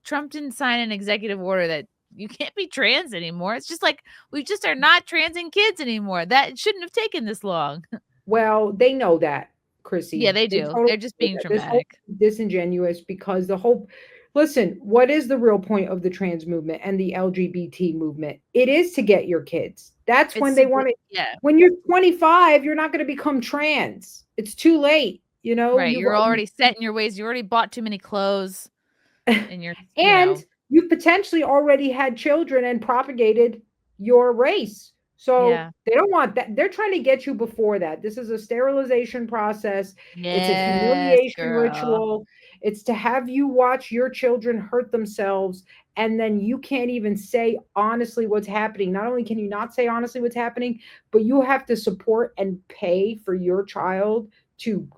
Trump didn't sign an executive order that you can't be trans anymore. It's just like we just are not transing kids anymore. That shouldn't have taken this long. Well, they know that, Yeah, Chrissy. they They do. totally They're just know being that. This whole dramatic. disingenuous because the whole listen, what is the real point of the trans movement and the LGBT movement? It is to get your kids. That's when It's they to want get, it. yeah, When you're 25, you're not going to become trans. It's too late. You know, right. You're already set in your ways. You already bought too many clothes and you're, and you potentially already had children and propagated your race. So yeah. they don't want that. They're trying to get you before that. This is a sterilization process. It's a Yes, humiliation girl. ritual. It's to have you watch your children hurt themselves. And then you can't even say honestly what's happening. Not only can you not say honestly what's happening, but you have to support and pay for your child to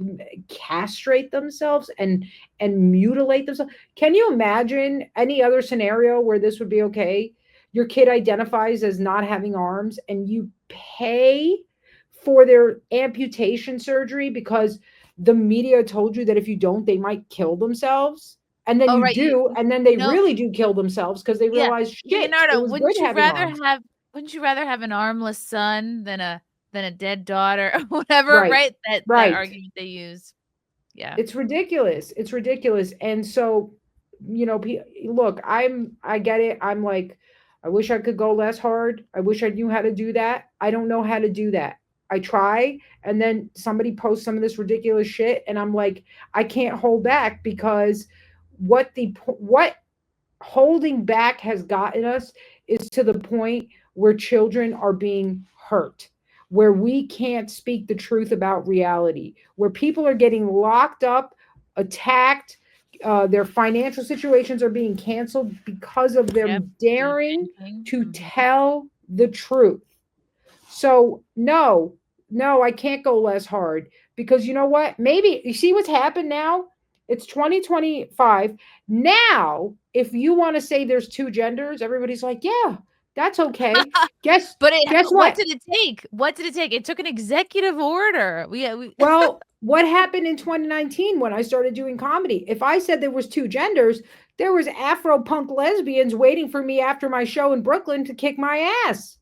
castrate themselves and mutilate themselves. Can you imagine any other scenario where this would be okay? Your kid identifies as not having arms and you pay for their amputation surgery because the media told you that if you don't, they might kill themselves. And then Oh, you right. do, and then You they know, really do kill themselves because they yeah. realize shit, it Leonardo, was good having arms. wouldn't you rather have an armless son than a dead daughter or whatever, Right. right? That Right. argument they use. Yeah. It's ridiculous. It's ridiculous. And so, look, I get it. I'm like, I wish I could go less hard. I wish I knew how to do that. I don't know how to do that. I try, and then somebody posts some of this ridiculous shit, and I'm like, I can't hold back because what holding back has gotten us is to the point where children are being hurt, where we can't speak the truth about reality, where people are getting locked up, attacked, their financial situations are being canceled because of Yep. them Food daring banking. to Mhm. tell the truth. So, no, no, I can't go less hard because you know what? Maybe you see what's happened now? It's 2025. Now, if you want to say there's two genders, everybody's like, yeah, that's okay. Guess guess But what what? did it take? What did it take? It took an executive order. We Well, what happened in 2019 when I started doing comedy? If I said there was two genders, there was Afro punk lesbians waiting for me after my show in Brooklyn to kick my ass.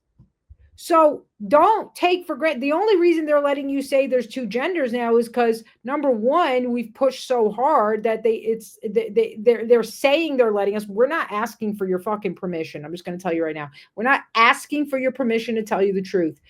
So don't take for granted. The only reason they're letting you say there's two genders now is because number one, we've pushed so hard that they're saying they're letting us. We're not asking for your fucking permission. I'm just going to tell you right now. We're not asking for your permission to tell you the truth.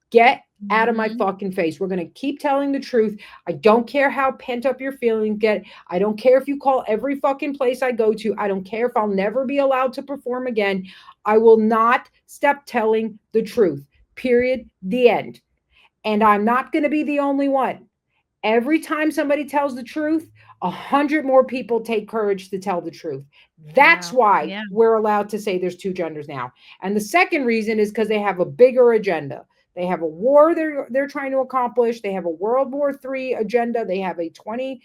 Get out of my Mhm. fucking face. We're going to keep telling the truth. I don't care how pent up your feelings get. I don't care if you call every fucking place I go to. I don't care if I'll never be allowed to perform again. I will not stop telling the truth. Period. The end. And I'm not going to be the only one. Every time somebody tells the truth, 100 more people take courage to tell the truth. That's Wow. why Yeah. we're allowed to say there's two genders now. And the second reason is because they have a bigger agenda. They have a war they're trying to accomplish. They have a World War III agenda. They have a 20,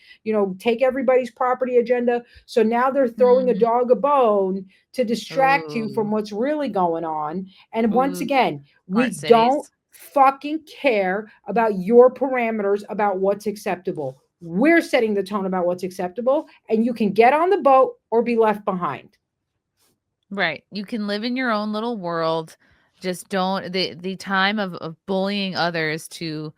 take everybody's property agenda. So now they're throwing a Mhm. dog a bone to distract you from Ooh. what's really going on. And once Ooh. again, Smart we don't cities. fucking care about your parameters about what's acceptable. We're setting the tone about what's acceptable, and you can get on the boat or be left behind. Right. You can live in your own little world. Just don't the time of bullying others to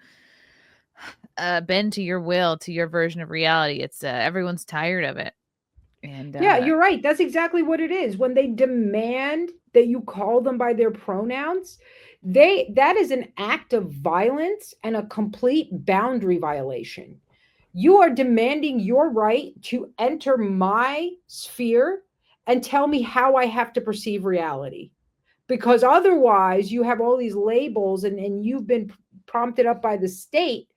bend to your will, to your version of reality. It's everyone's tired of it. And Yeah, you're right. That's exactly what it is. When they demand that you call them by their pronouns, that is an act of violence and a complete boundary violation. You are demanding your right to enter my sphere and tell me how I have to perceive reality. Because otherwise, you have all these labels and you've been prompted up by the state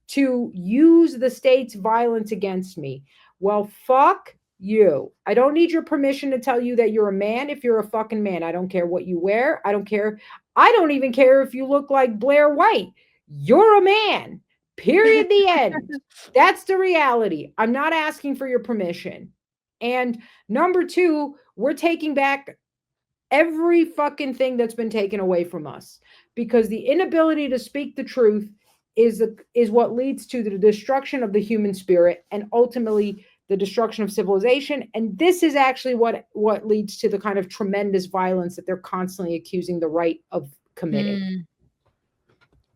to use the state's violence against me. Well, fuck you. I don't need your permission to tell you that you're a man if you're a fucking man. I don't care what you wear. I don't care. I don't even care if you look like Blair White. You're a man. Period. The end. That's the reality. I'm not asking for your permission. And number two, we're taking back every fucking thing that's been taken away from us because the inability to speak the truth is what leads to the destruction of the human spirit and ultimately the destruction of civilization. And this is actually what leads to the kind of tremendous violence that they're constantly accusing the right of committing. Mm.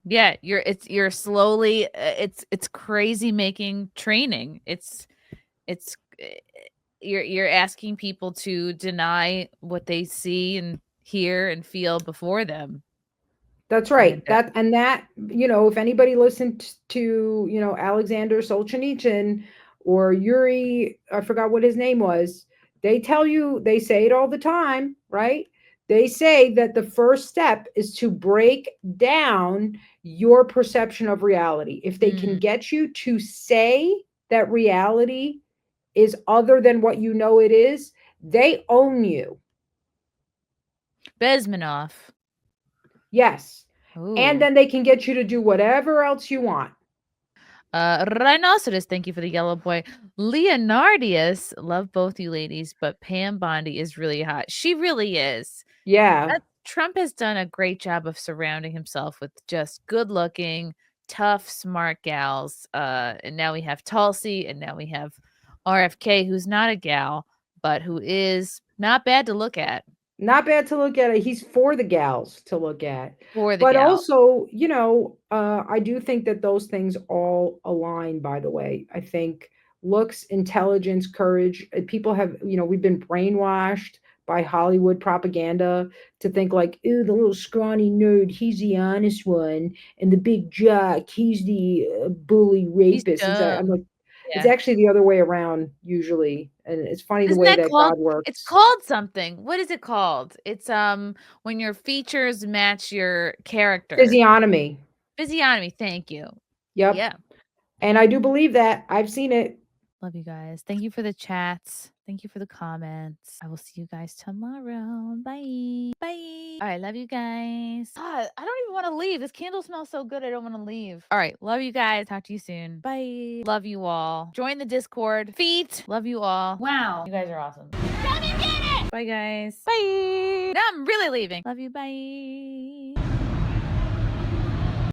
Yeah, you're slowly it's crazy making training. It's you're asking people to deny what they see and hear and feel before them. That's And right. That, if anybody listened to, Alexander Solzhenitsyn or Yuri, I forgot what his name was, they say it all the time, right? They say that the first step is to break down your perception of reality. If they can mm, get you to say that reality is other than what you know it is, they own you. Bezmenov. Yes. And Ooh. then they can get you to do whatever else you want. Rhinoceros, thank you for the yellow boy. Leonardius, love both you ladies, but Pam Bondi is really hot. She really is. Yeah. Trump has done a great job of surrounding himself with just good-looking, tough, smart gals. And now we have Tulsi, and now we have RFK, who's not a gal, but who is not bad to look at Not bad to look at. He's for the gals to look at. for the But gal. also, I do think that those things all align, by the way. I think looks, intelligence, courage. People have, we've been brainwashed by Hollywood propaganda to think like, ooh, the little scrawny nerd, he's the honest one, and the big jock, he's the bully He's rapist. I'm dumb. like, it's Yeah. actually the other way around usually, and it's funny the Isn't way that that called God it's works. called something. What is it called? It's, when your features match your character. Physiognomy. Physiognomy, thank you. Yep. Yeah. And I do believe that. I've seen it. Love you guys. Thank you for the chats. Thank you for the comments. I will see you guys tomorrow. Bye. Bye. All right. Love you guys. God, I don't even want to leave. This candle smells so good. I don't want to leave. All right. Love you guys. Talk to you soon. Bye. Love you all. Join the Discord. Feet. Love you all. Wow. You guys are awesome. Come and get it. Bye, guys. Bye. Now I'm really leaving. Love you. Bye.